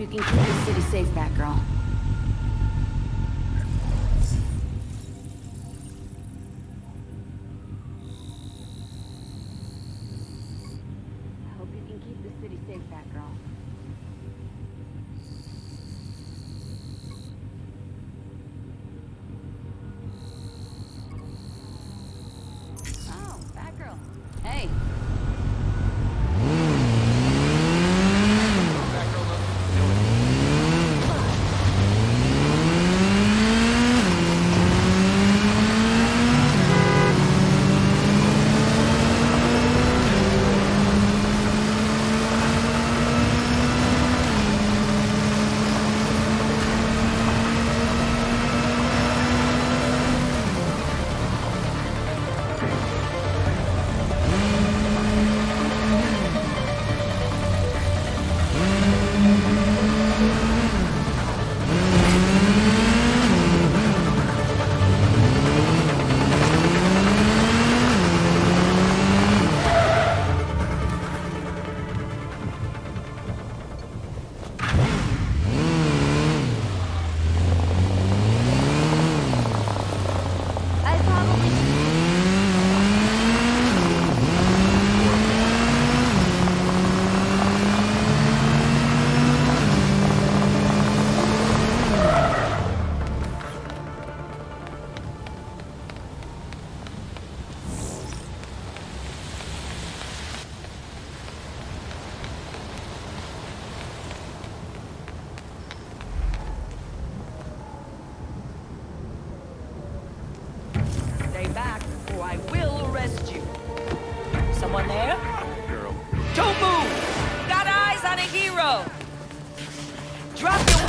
you can keep the city safe, Batgirl. I hope you can keep the city safe, Batgirl. Oh, Batgirl. Hey. Stay back, or I will arrest you. Someone there? Girl. Don't move! Got eyes on a hero! Drop your...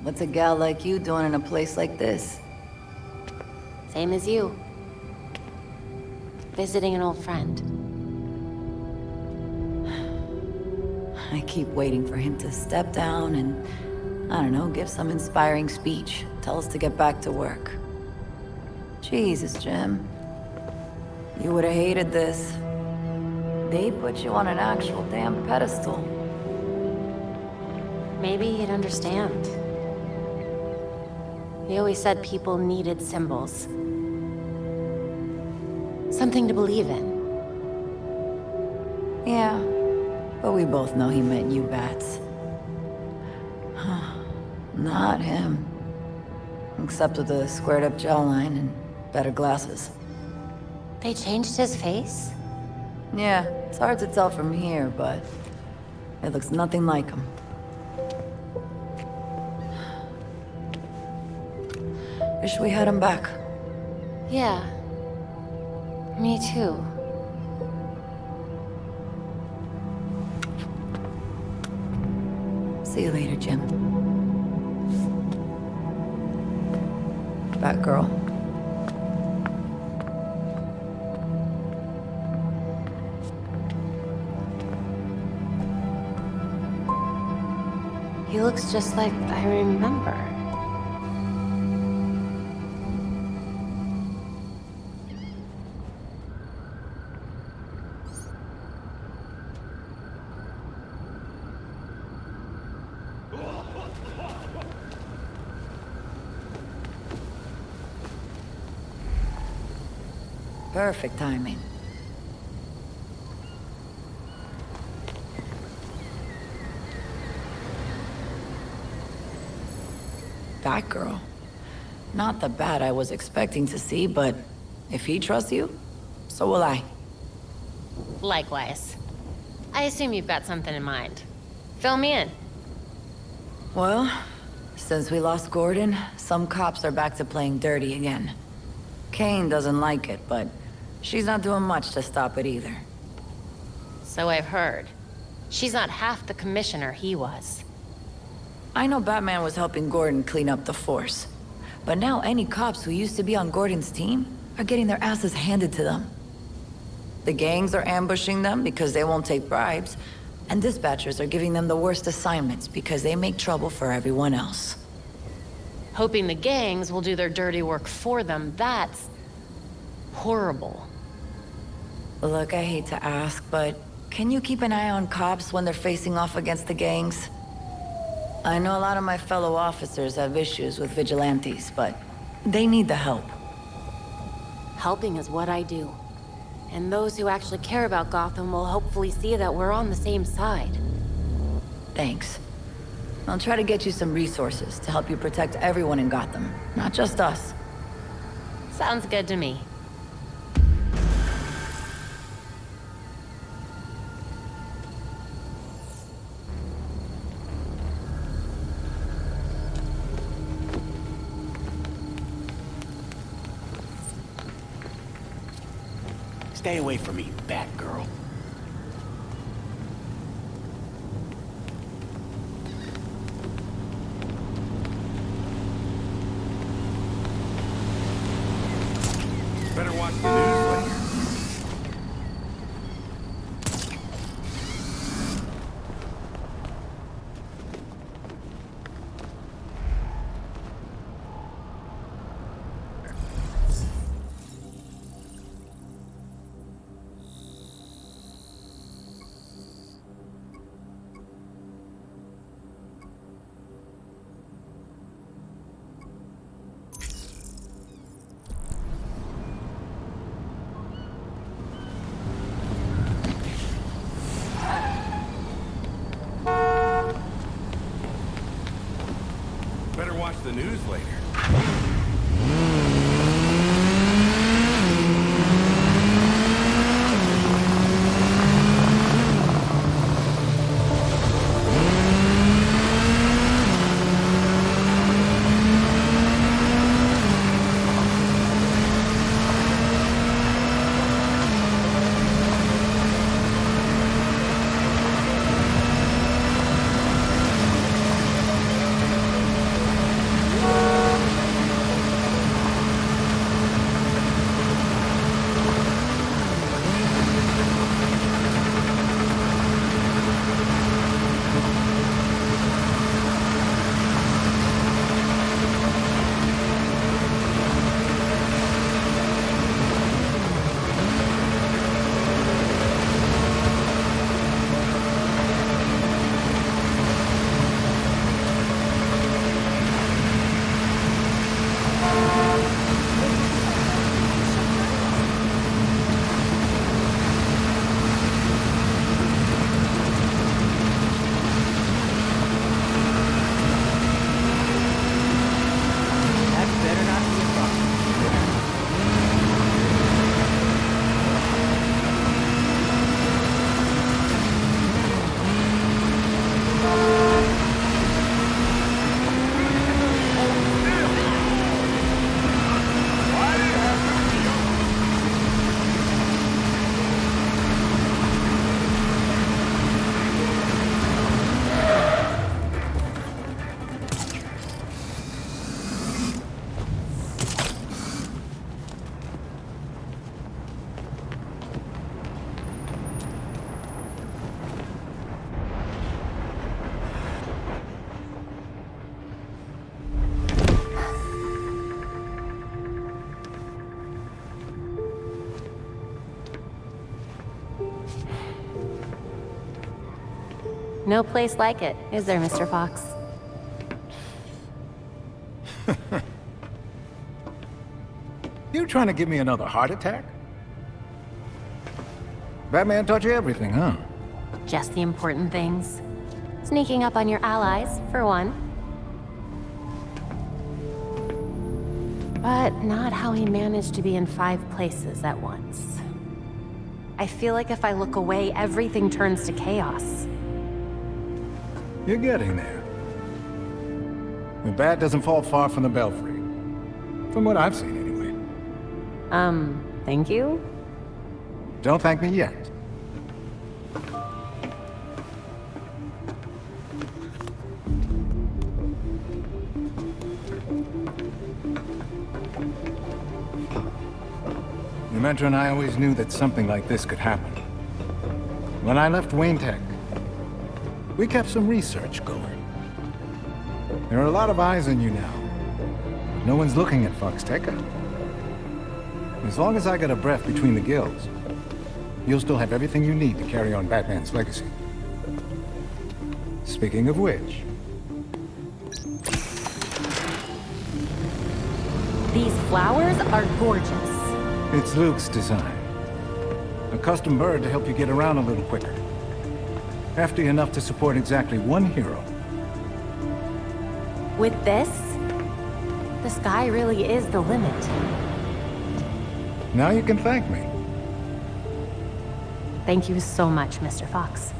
What's a gal like you doing in a place like this? Same as you. Visiting an old friend. I keep waiting for him to step down and, I don't know, give some inspiring speech. Tell us to get back to work. Jesus, Jim. You would have hated this. They put you on an actual damn pedestal. Maybe he'd understand. He always said people needed symbols. Something to believe in. Yeah, but we both know he meant you bats. Not him. Except with the squared up jawline and better glasses. They changed his face? Yeah, it's hard to tell from here, but it looks nothing like him. Wish we had him back. Yeah. Me too. See you later, Jim. Batgirl. He looks just like I remember. Perfect timing. Batgirl. Not the Bat I was expecting to see, but if he trusts you, so will I. Likewise. I assume you've got something in mind. Fill me in. Well, since we lost Gordon, some cops are back to playing dirty again. Kane doesn't like it, but she's not doing much to stop it either. So I've heard. She's not half the commissioner he was. I know Batman was helping Gordon clean up the force, but now any cops who used to be on Gordon's team are getting their asses handed to them. The gangs are ambushing them because they won't take bribes, and dispatchers are giving them the worst assignments because they make trouble for everyone else. Hoping the gangs will do their dirty work for them, that's horrible. Look, I hate to ask, but can you keep an eye on cops when they're facing off against the gangs? I know a lot of my fellow officers have issues with vigilantes, but they need the help. Helping is what I do. And those who actually care about Gotham will hopefully see that we're on the same side. Thanks. I'll try to get you some resources to help you protect everyone in Gotham, not just us. Sounds good to me. Stay away from me, Batgirl. Better watch the news later. Better watch the news later. No place like it, is there, Mr. Fox? You trying to give me another heart attack? Batman taught you everything, huh? Just the important things. Sneaking up on your allies, for one. But not how he managed to be in 5 places at once. I feel like if I look away, everything turns to chaos. You're getting there. The Bat doesn't fall far from the Belfry. From what I've seen, anyway. Thank you? Don't thank me yet. Demetra and I always knew that something like this could happen. When I left Wayne Tech, we kept some research going. There are a lot of eyes on you now. But no one's looking at Foxtecca. As long as I got a breath between the guilds, you'll still have everything you need to carry on Batman's legacy. Speaking of which... These flowers are gorgeous. It's Luke's design. A custom bird to help you get around a little quicker. Hefty enough to support exactly 1 hero. With this, the sky really is the limit. Now you can thank me. Thank you so much, Mr. Fox.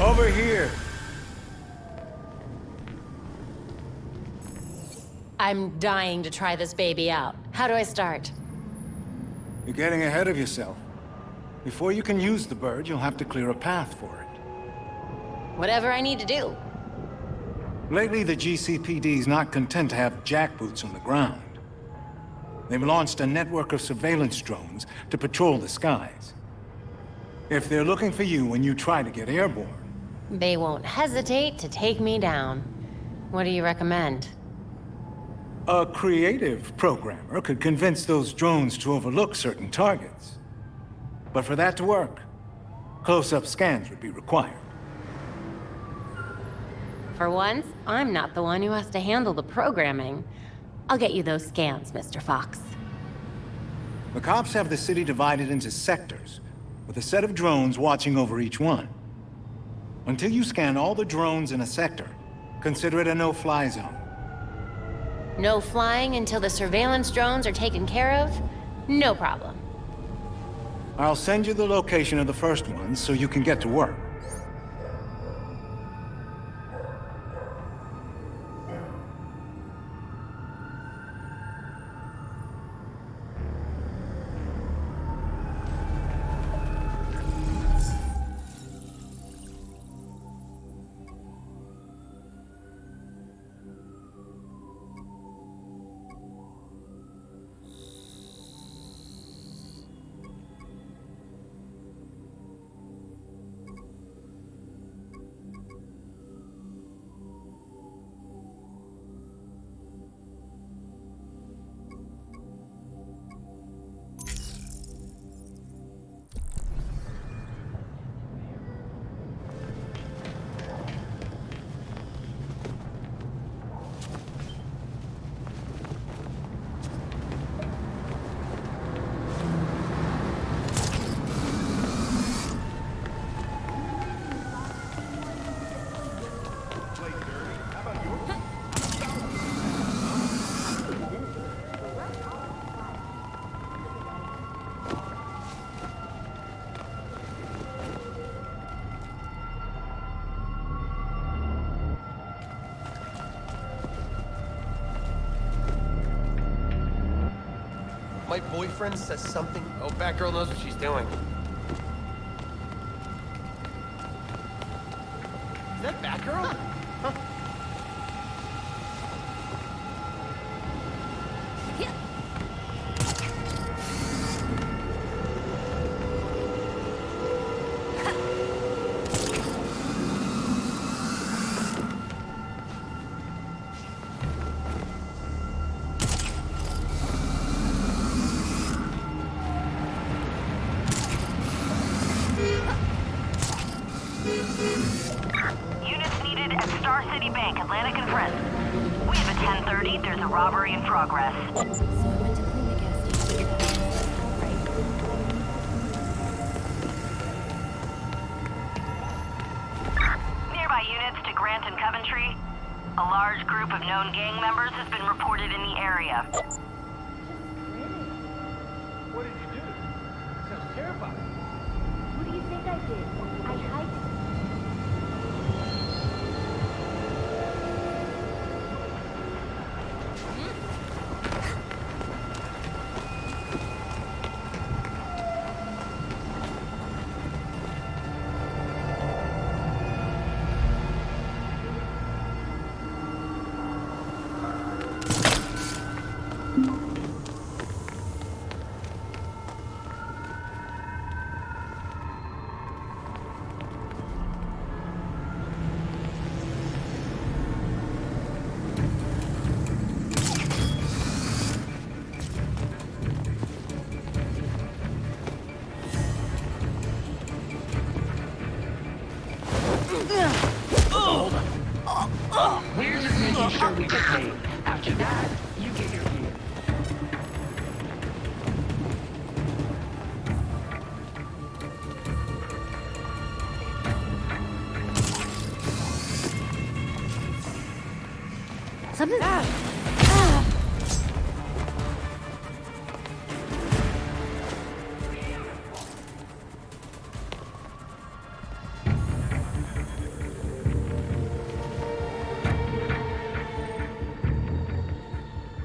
Over here! I'm dying to try this baby out. How do I start? You're getting ahead of yourself. Before you can use the bird, you'll have to clear a path for it. Whatever I need to do. Lately, the GCPD's not content to have jackboots on the ground. They've launched a network of surveillance drones to patrol the skies. If they're looking for you when you try to get airborne... They won't hesitate to take me down. What do you recommend? A creative programmer could convince those drones to overlook certain targets. But for that to work, close-up scans would be required. For once, I'm not the one who has to handle the programming. I'll get you those scans, Mr. Fox. The cops have the city divided into sectors, with a set of drones watching over each one. Until you scan all the drones in a sector, consider it a no-fly zone. No flying until the surveillance drones are taken care of? No problem. I'll send you the location of the first one so you can get to work. My boyfriend says something. Oh, Batgirl knows what she's doing. Is that Batgirl? Huh? Units needed at Star City Bank, Atlantic and Friends. We have a 10:30. There's a robbery in progress. So I went to clean the gas station. Right. Nearby units to Grant and Coventry. A large group of known gang members has been reported in the area. What did you do? Sounds terrifying. What do you think I did? I hiked. We're just making sure we get paid. After that, you get your gear. Something.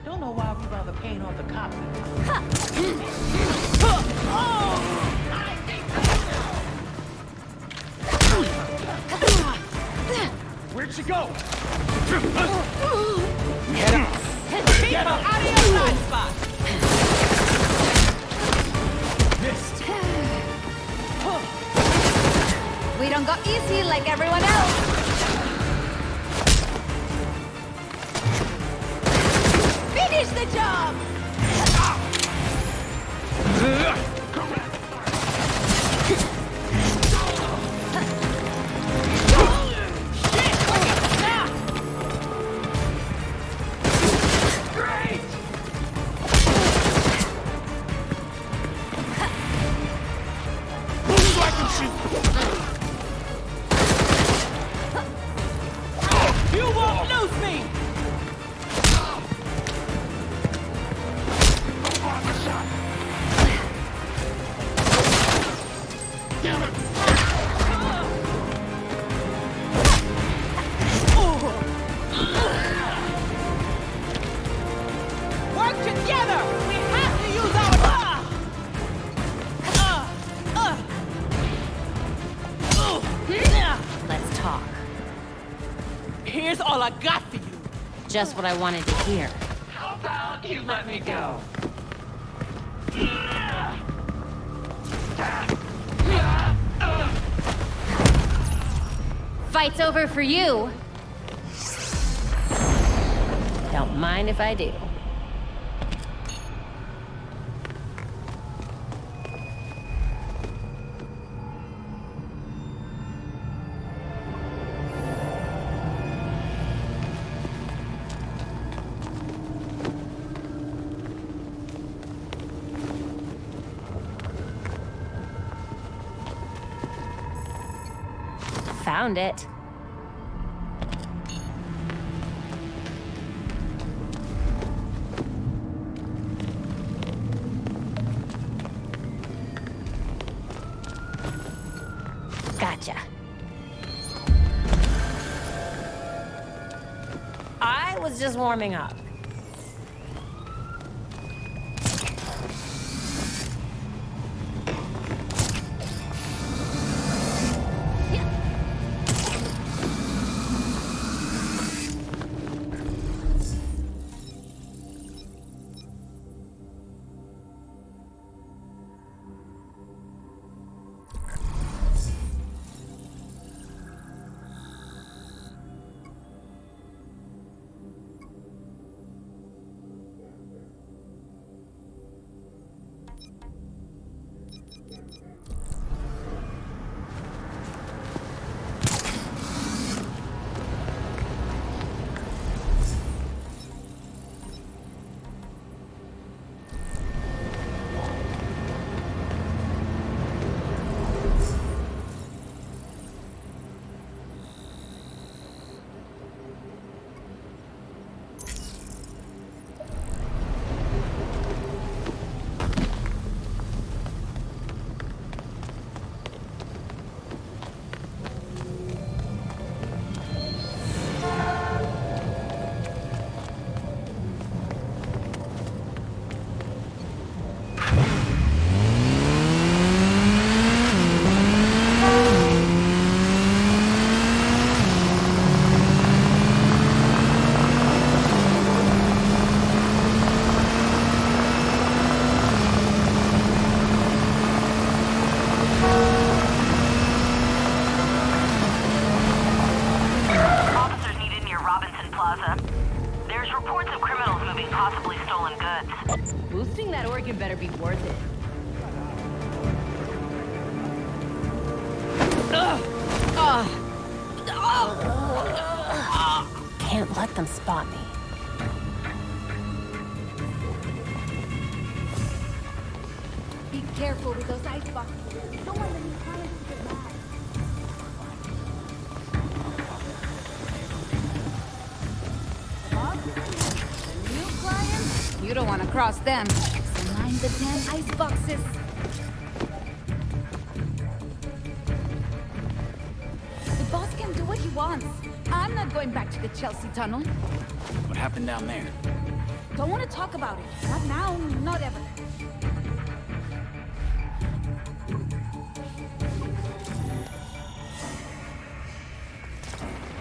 Don't know why we bother paying off the cops. Where'd she go? Get out of your blind spot! Missed. We don't go easy like everyone else. Finish the job! You won't lose me! Work together! We have to use our... Let's talk. Here's all I got for you. Just what I wanted to hear. How about you let me go? Fight's over for you. Don't mind if I do. Found it. Gotcha. I was just warming up. can't let them spot me. Be careful with those ice boxes. Don't want the new clients to get mad. The new clients? You don't want to cross them. So mind the damn ice boxes. The boss can do what he wants. I'm not going back to the Chelsea tunnel. What happened down there? Don't want to talk about it. Not now, not ever.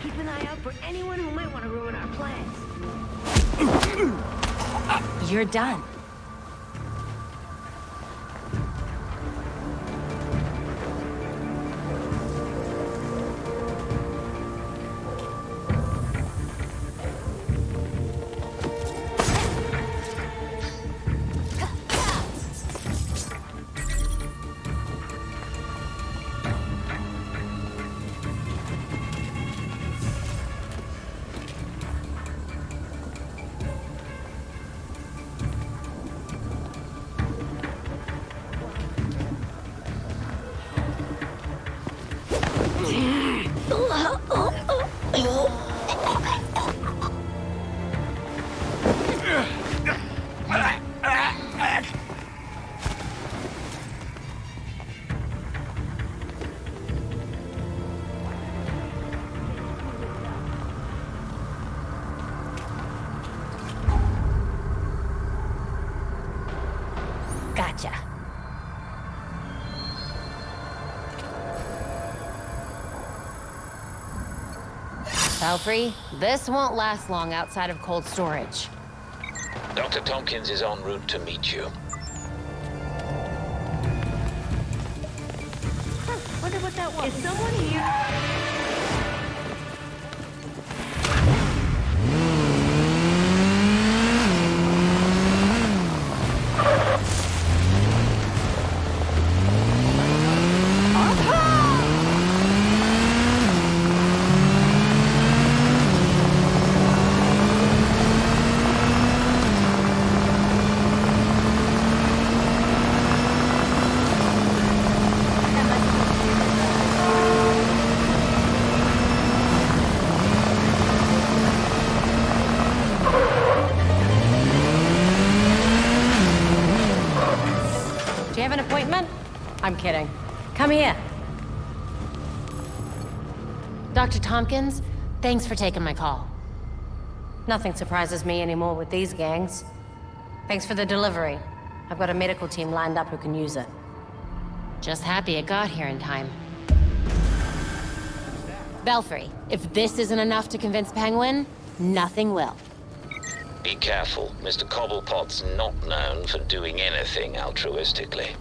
Keep an eye out for anyone who might want to ruin our plans. You're done. Gotcha. Belfry, this won't last long outside of cold storage. Dr. Tompkins is en route to meet you. Wonder what that was. Is someone here? Do you have an appointment? I'm kidding. Come here. Dr. Tompkins, thanks for taking my call. Nothing surprises me anymore with these gangs. Thanks for the delivery. I've got a medical team lined up who can use it. Just happy it got here in time. Belfry, if this isn't enough to convince Penguin, nothing will. Be careful. Mr. Cobblepot's not known for doing anything altruistically.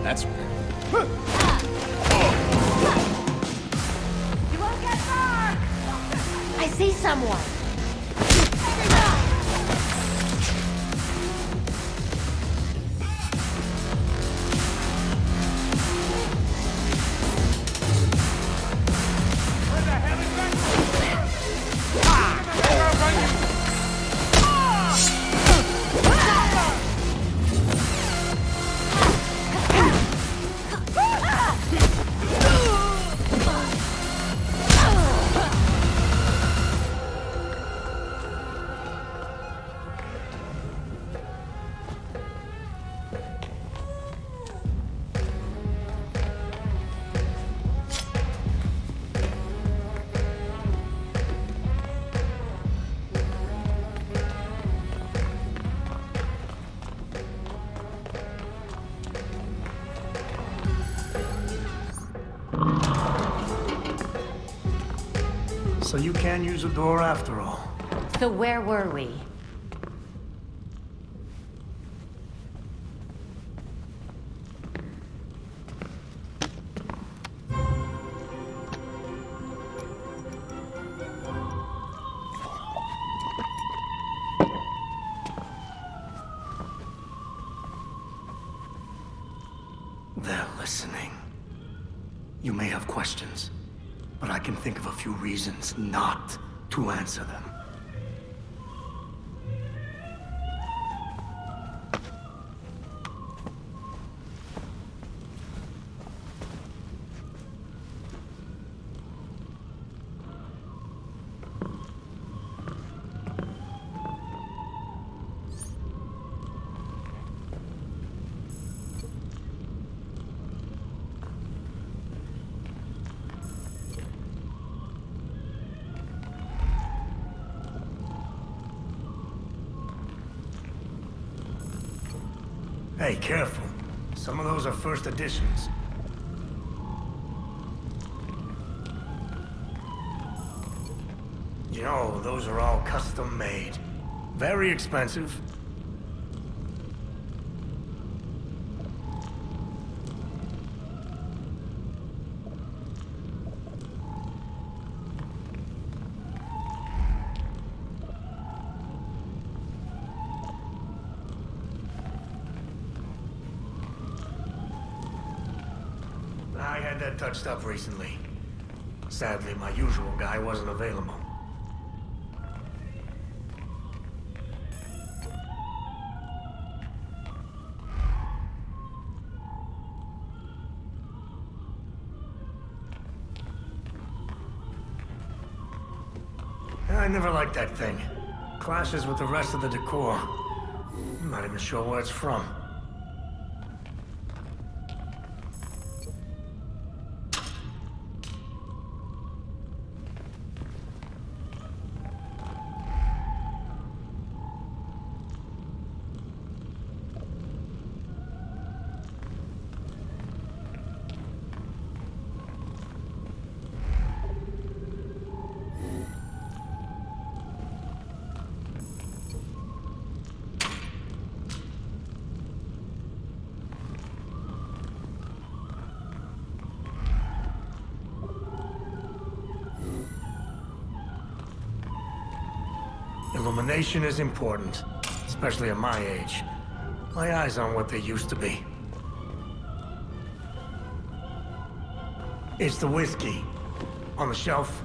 That's weird. You won't get far! I see someone! So you can use a door after all. So where were we? They're listening. You may have questions, but I can think of a few reasons not to answer them. Hey, careful. Some of those are first editions. You know, those are all custom made. Very expensive. I had that touched up recently. Sadly, my usual guy wasn't available. I never liked that thing. Clashes with the rest of the decor. I'm not even sure where it's from. Illumination is important, especially at my age. My eyes aren't what they used to be. It's the whiskey. On the shelf.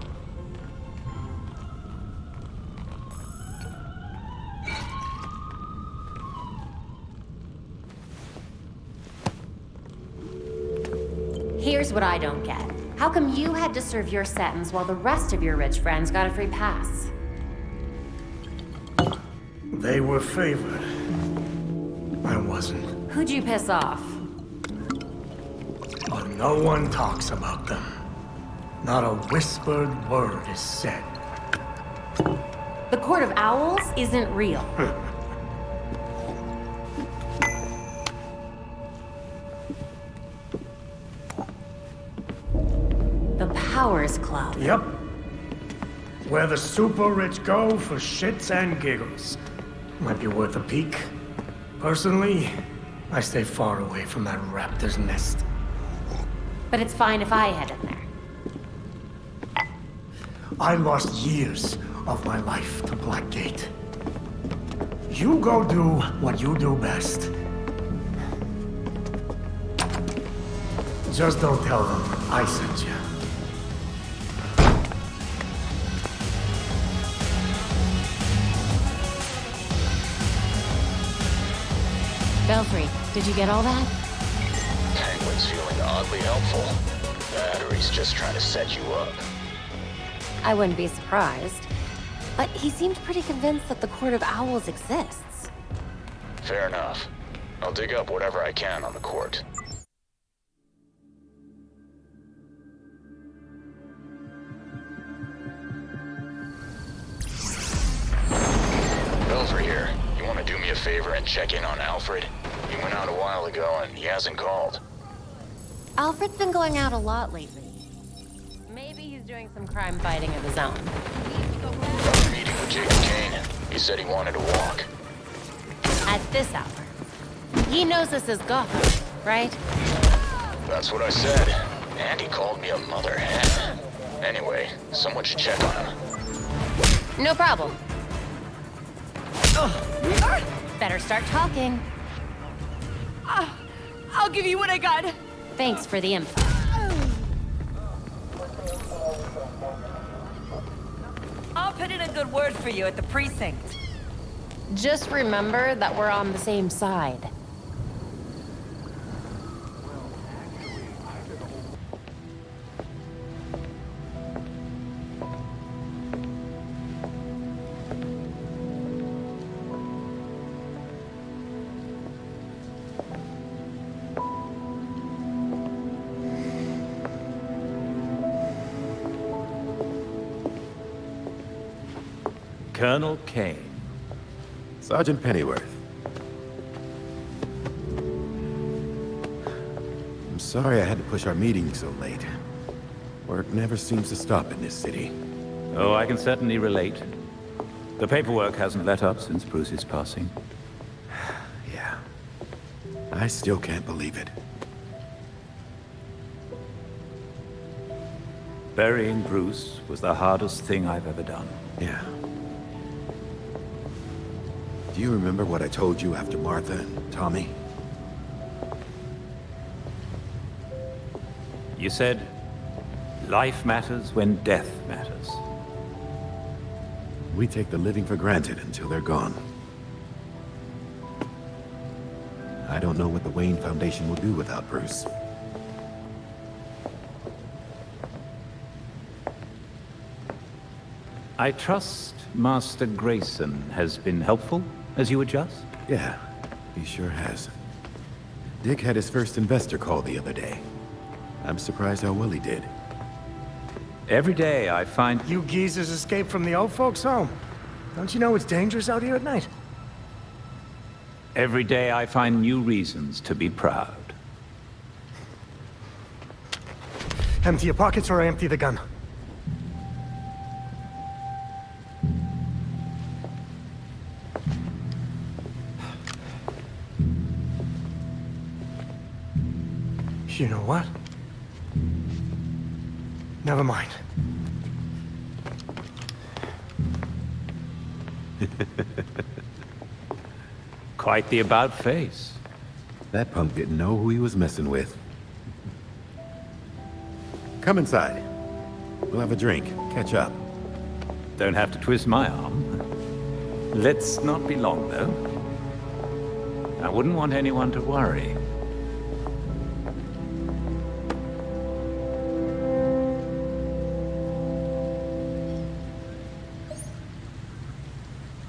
Here's what I don't get. How come you had to serve your sentence while the rest of your rich friends got a free pass? They were favored. I wasn't. Who'd you piss off? But no one talks about them. Not a whispered word is said. The Court of Owls isn't real. The Powers Club. Yep. Where the super rich go for shits and giggles. Might be worth a peek. Personally, I stay far away from that raptor's nest. But it's fine if I head in there. I lost years of my life to Blackgate. You go do what you do best. Just don't tell them I sent you. Belfry, did you get all that? Penguin's feeling oddly helpful. Battery's just trying to set you up. I wouldn't be surprised. But he seemed pretty convinced that the Court of Owls exists. Fair enough. I'll dig up whatever I can on the court. Belfry here. You want to do me a favor and check in on Alfred? He went out a while ago and he hasn't called. Alfred's been going out a lot lately. Maybe he's doing some crime fighting of his own. I was meeting with Jacob Kane. He said he wanted to walk. At this hour. He knows this is Gotham, right? That's what I said. And he called me a mother hen. Anyway, someone should check on him. No problem. Better start talking. I'll give you what I got. Thanks for the info. I'll put in a good word for you at the precinct. Just remember that we're on the same side. Colonel Kane. Sergeant Pennyworth. I'm sorry I had to push our meeting so late. Work never seems to stop in this city. Oh, I can certainly relate. The paperwork hasn't let up since Bruce's passing. Yeah. I still can't believe it. Burying Bruce was the hardest thing I've ever done. Yeah. Do you remember what I told you after Martha and Tommy? You said, life matters when death matters. We take the living for granted until they're gone. I don't know what the Wayne Foundation will do without Bruce. I trust Master Grayson has been helpful as you adjust? Yeah, he sure has. Dick had his first investor call the other day. I'm surprised how well he did. Every day I find... You geezers escaped from the old folks' home. Don't you know it's dangerous out here at night? Every day I find new reasons to be proud. Empty your pockets or I empty the gun. You know what? Never mind. Quite the about-face. That punk didn't know who he was messing with. Come inside. We'll have a drink, catch up. Don't have to twist my arm. Let's not be long, though. I wouldn't want anyone to worry.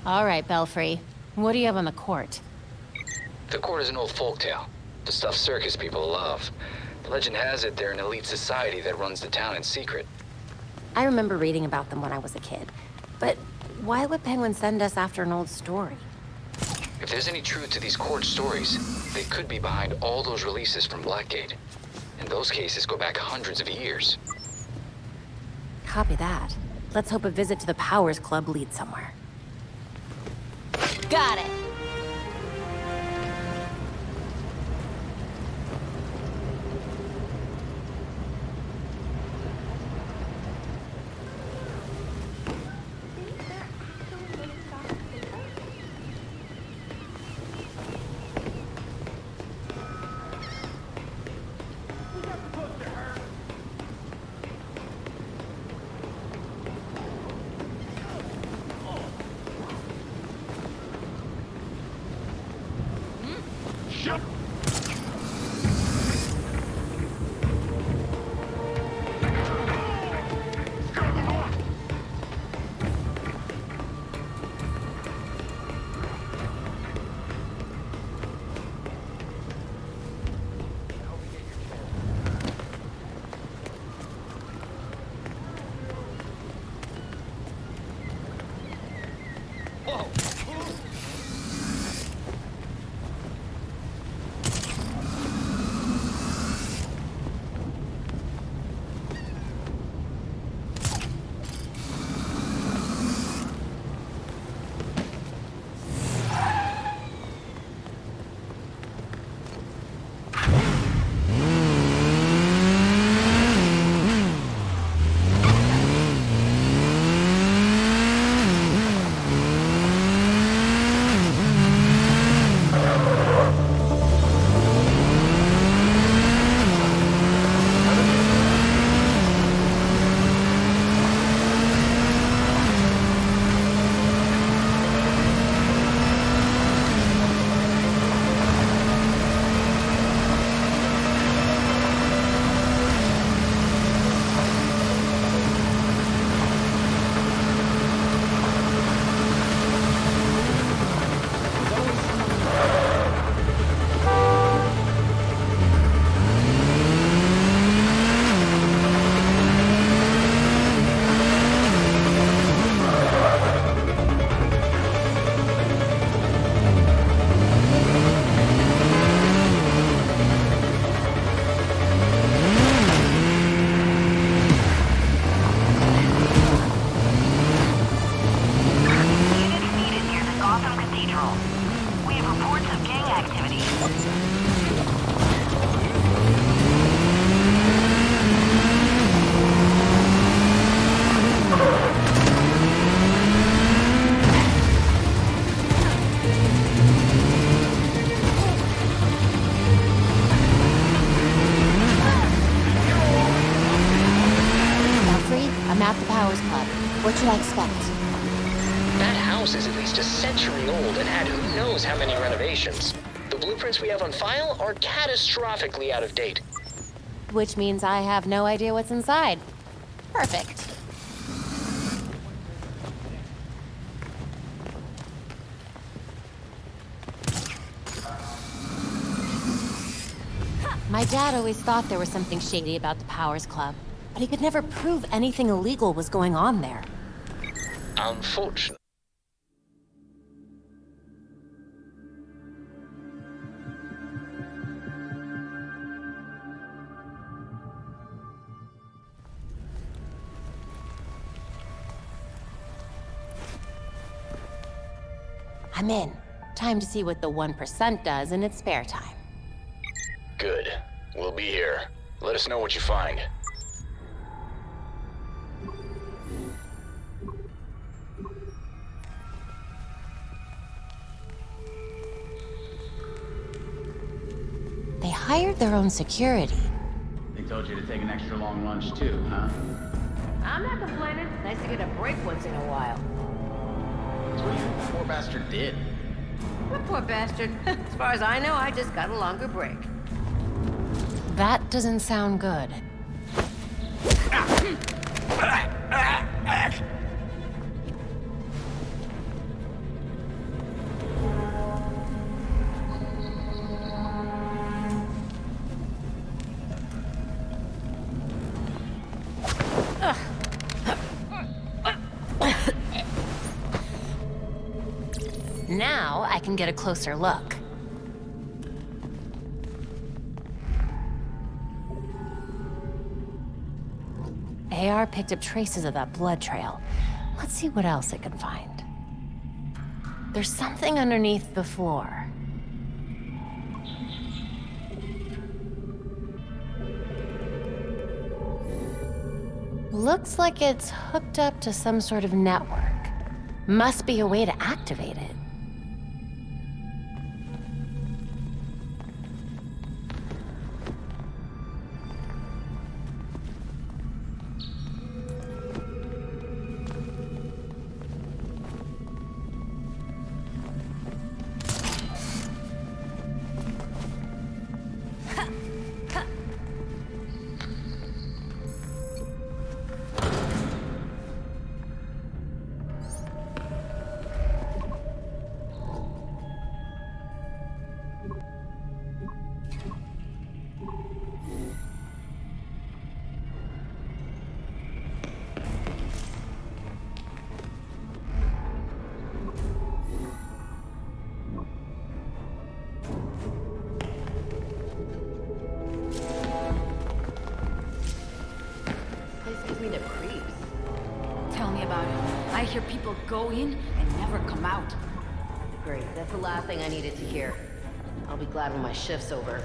All right, Belfry. What do you have on the court? The court is an old folktale. The stuff circus people love. Legend has it they're an elite society that runs the town in secret. I remember reading about them when I was a kid. But why would Penguin send us after an old story? If there's any truth to these court stories, they could be behind all those releases from Blackgate. And those cases go back hundreds of years. Copy that. Let's hope a visit to the Powers Club leads somewhere. Got it! What should I expect? That house is at least a century old and had who knows how many renovations. The blueprints we have on file are catastrophically out of date. Which means I have no idea what's inside. Perfect. My dad always thought there was something shady about the Powers Club, but he could never prove anything illegal was going on there. Unfortunate. I'm in. Time to see what the 1% does in its spare time. Good. We'll be here. Let us know what you find. They hired their own security. They told you to take an extra long lunch too, huh? I'm not complaining. Nice to get a break once in a while. So what do you think the poor bastard did? What poor bastard? As far as I know, I just got a longer break. That doesn't sound good. Now I can get a closer look. AR picked up traces of that blood trail. Let's see what else it can find. There's something underneath the floor. Looks like it's hooked up to some sort of network. Must be a way to activate it. hear people go in and never come out. Great, that's the last thing I needed to hear. I'll be glad when my shift's over.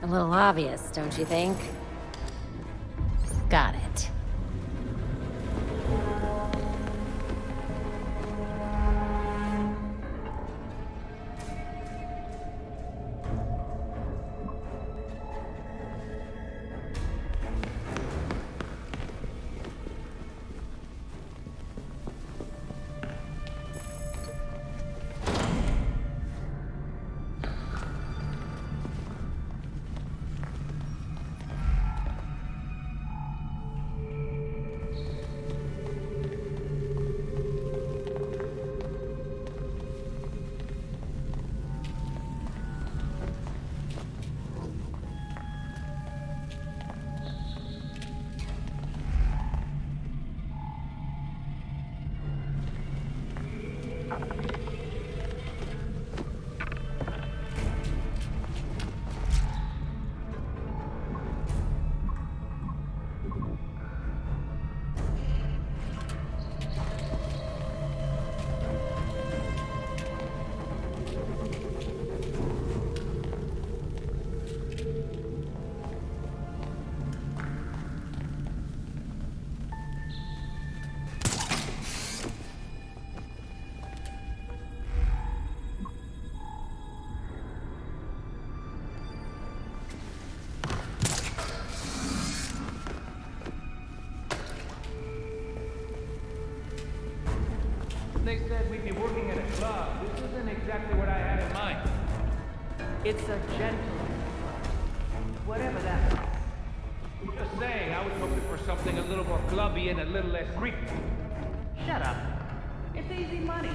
A little obvious, don't you think? Got it. They said we'd be working at a club. This isn't exactly what I had in mind. It's a gentleman's club. Whatever that is. Just saying, I was hoping for something a little more clubby and a little less creepy. Shut up. It's easy money.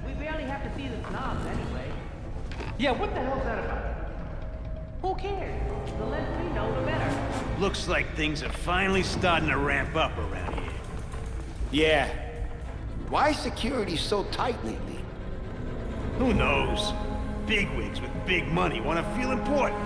We barely have to see the snobs anyway. Yeah, what the hell's that about? Who cares? The less we know, the better. Looks like things are finally starting to ramp up around here. Yeah. Why is security so tight lately? Who knows? Bigwigs with big money want to feel important.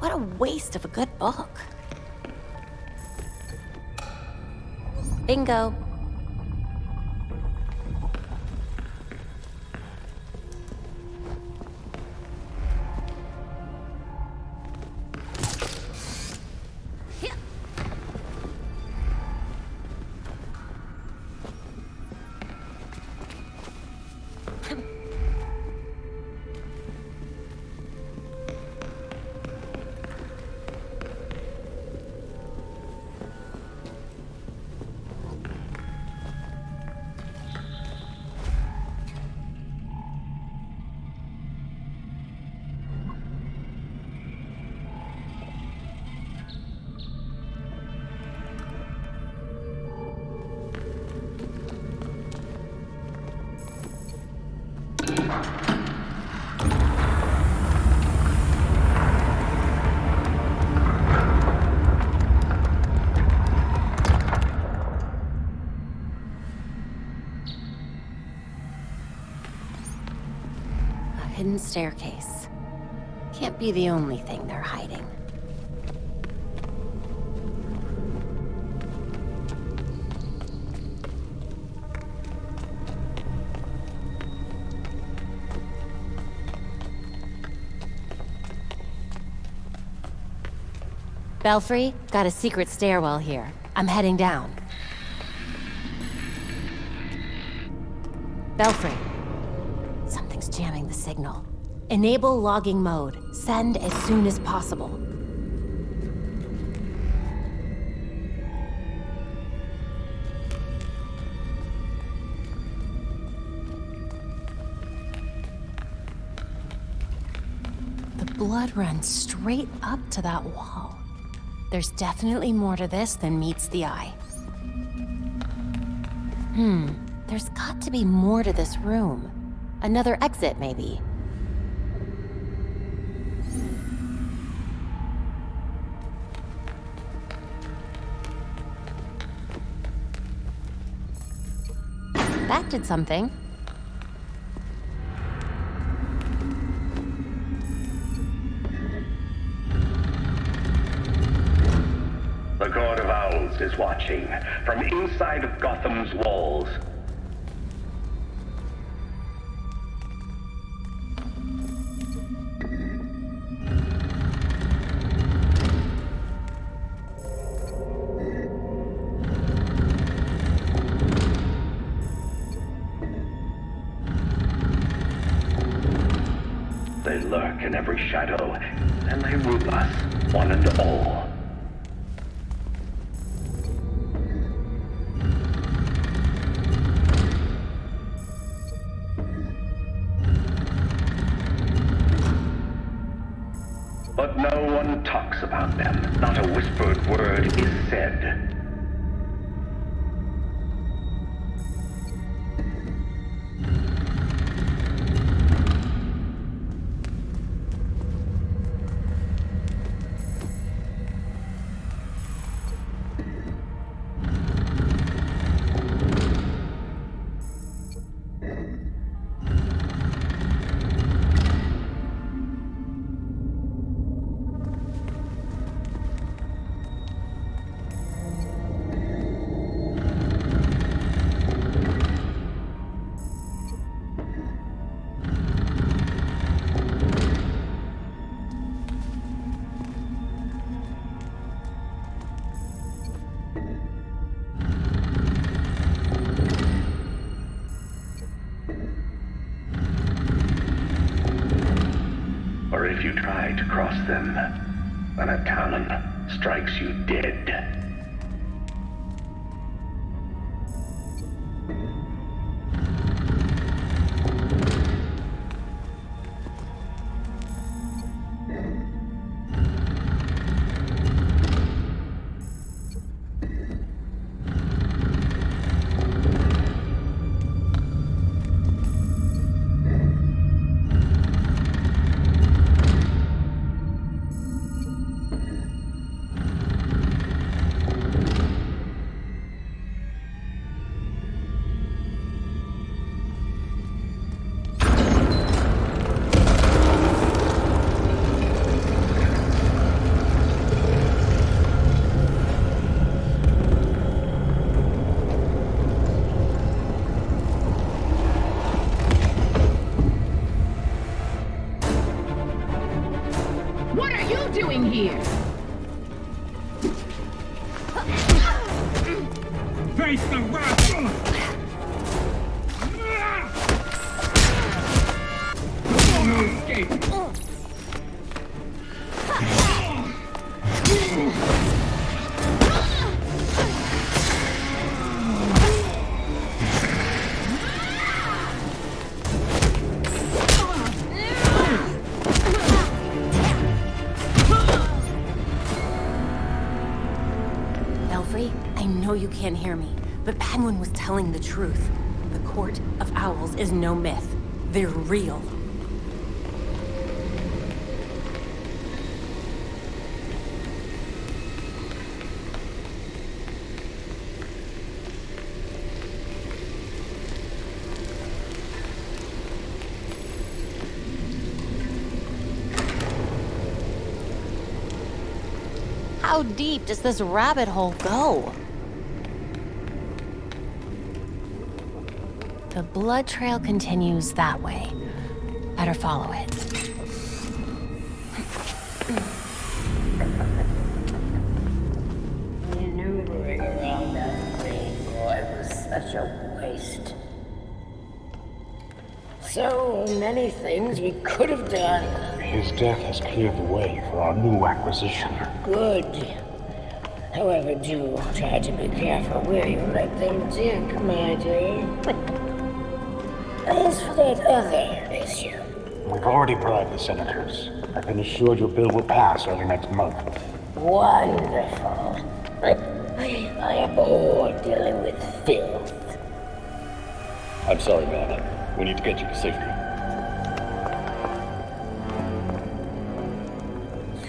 What a waste of a good book. Bingo. Hidden staircase. Can't be the only thing they're hiding. Belfry, got a secret stairwell here. I'm heading down. Belfry. Something's jamming the signal. Enable logging mode. Send as soon as possible. The blood runs straight up to that wall. There's definitely more to this than meets the eye. There's got to be more to this room. Another exit, maybe. That did something. The God of Owls is watching from inside of Gotham's walls. They lurk in every shadow, and they rule us, one and all. But no one talks about them. Not a whispered word is said. Or if you try to cross them, then a talon strikes you dead. here. Face the wrath! No escape! I know you can't hear me, but Penguin was telling the truth. The Court of Owls is no myth. They're real. How deep does this rabbit hole go? The blood trail continues that way. Better follow it. Maneuvering around that thing, boy, was such a waste. So many things we could have done. His death has cleared the way for our new acquisition. Good. However, do try to be careful where you let them dig, my dear. As for that other issue... We've already bribed the senators. I've been assured your bill will pass early next month. Wonderful. I abhor dealing with filth. I'm sorry, man. We need to get you to safety.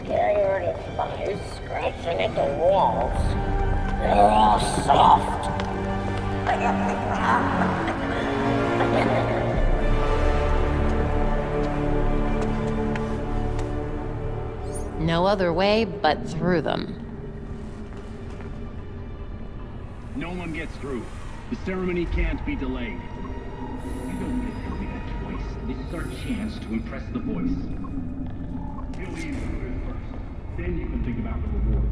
Scared of flies scratching at the walls. They're all soft. No other way but through them. No one gets through. The ceremony can't be delayed. You don't get to do that twice. This is our chance to impress the voice. Kill the intruders first. Then you can think about the rewards.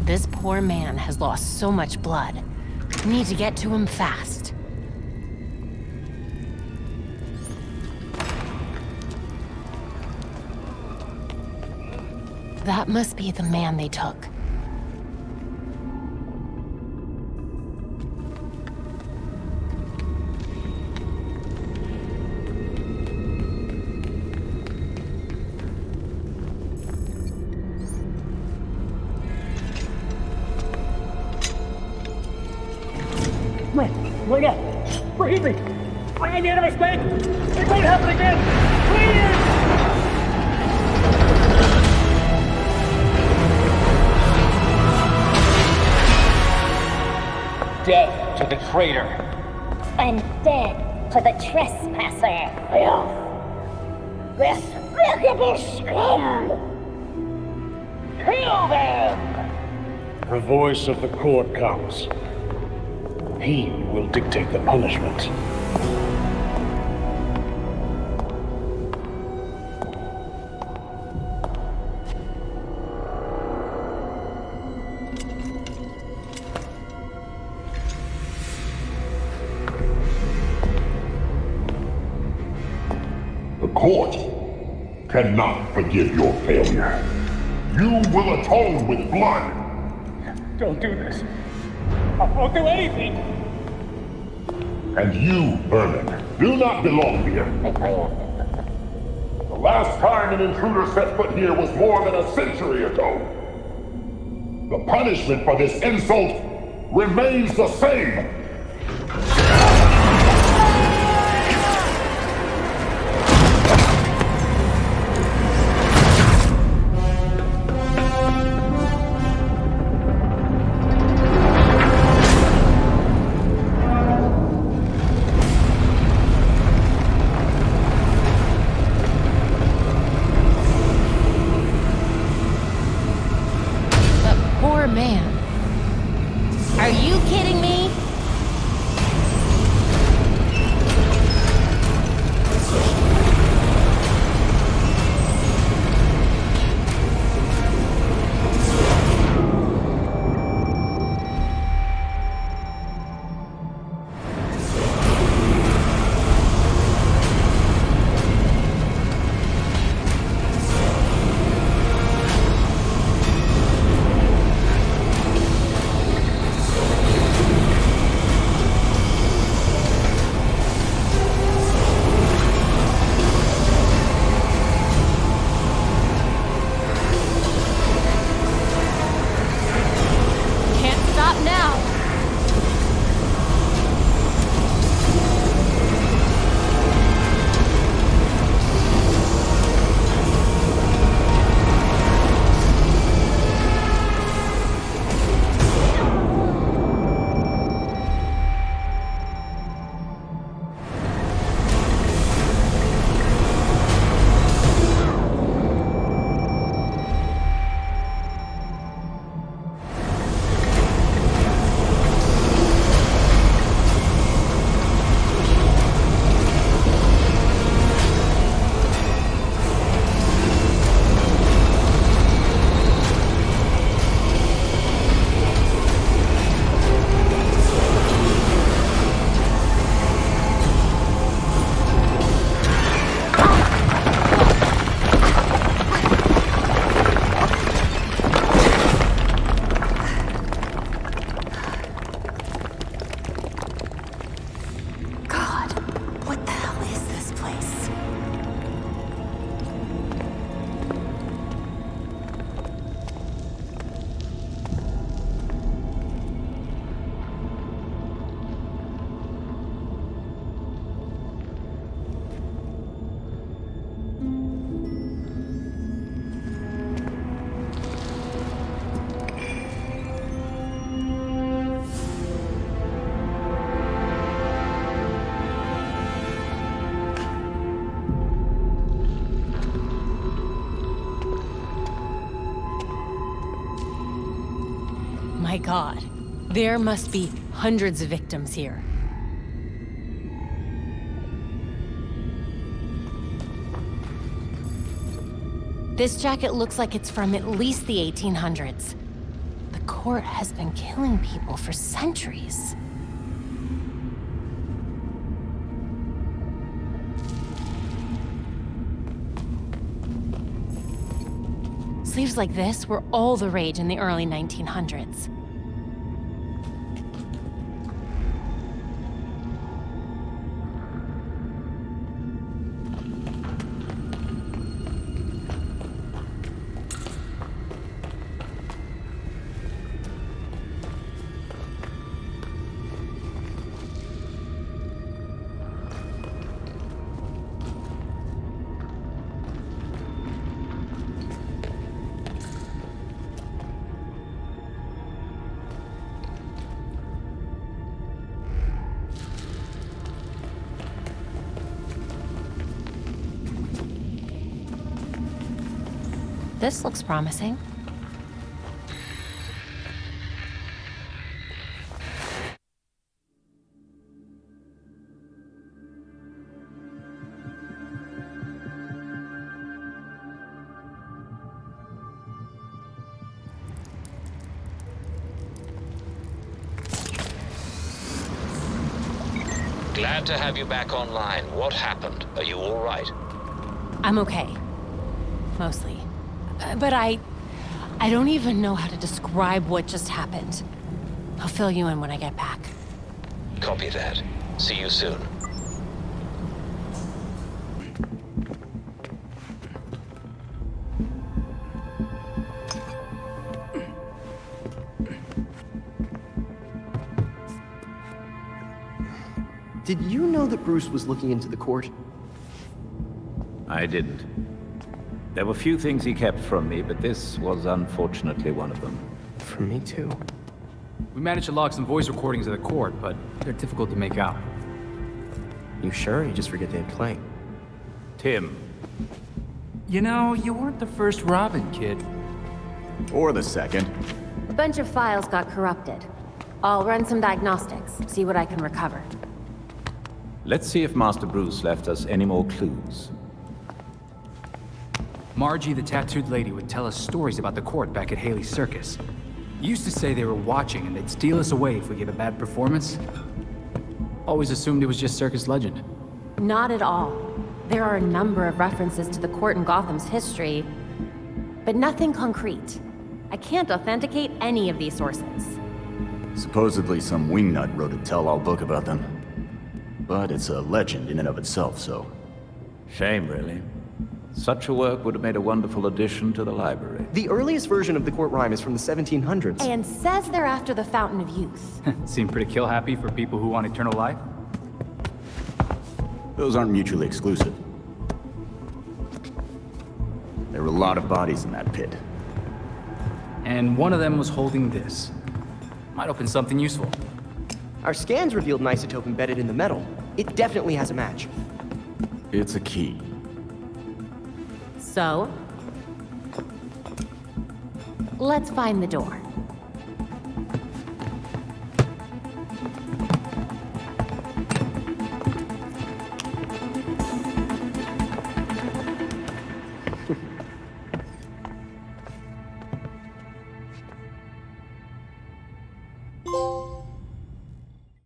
This poor man has lost so much blood. Need to get to him fast. That must be the man they took. Wait up! Forgive me! I made a mistake! It won't happen again! Please! Death to the traitor! And death to the trespasser! This despicable scum! Kill them! The voice of the court comes. He will dictate the punishment. The court cannot forgive your failure. You will atone with blood. Don't do this. I won't do anything! And you, Vermin, do not belong here. The last time an intruder set foot here was more than a century ago. The punishment for this insult remains the same. My God, there must be hundreds of victims here. This jacket looks like it's from at least the 1800s. The court has been killing people for centuries. Sleeves like this were all the rage in the early 1900s. This looks promising. Glad to have you back online. What happened? Are you all right? I'm okay. Mostly. But I don't even know how to describe what just happened. I'll fill you in when I get back. Copy that. See you soon. Did you know that Bruce was looking into the court? I didn't. There were few things he kept from me, but this was unfortunately one of them. From me too. We managed to log some voice recordings of the court, but they're difficult to make out. You sure? You just forget they had playing. Tim. You know, you weren't the first Robin, kid. Or the second. A bunch of files got corrupted. I'll run some diagnostics, see what I can recover. Let's see if Master Bruce left us any more clues. Margie, the tattooed lady, would tell us stories about the court back at Haley's Circus. Used to say they were watching and they'd steal us away if we gave a bad performance. Always assumed it was just circus legend. Not at all. There are a number of references to the court in Gotham's history, but nothing concrete. I can't authenticate any of these sources. Supposedly some wingnut wrote a tell-all book about them. But it's a legend in and of itself, so... Shame, really. Such a work would have made a wonderful addition to the library. The earliest version of the court rhyme is from the 1700s. And says they're after the Fountain of Youth. Seem pretty kill-happy for people who want eternal life? Those aren't mutually exclusive. There were a lot of bodies in that pit. And one of them was holding this. Might open something useful. Our scans revealed an isotope embedded in the metal. It definitely has a match. It's a key. So? Let's find the door.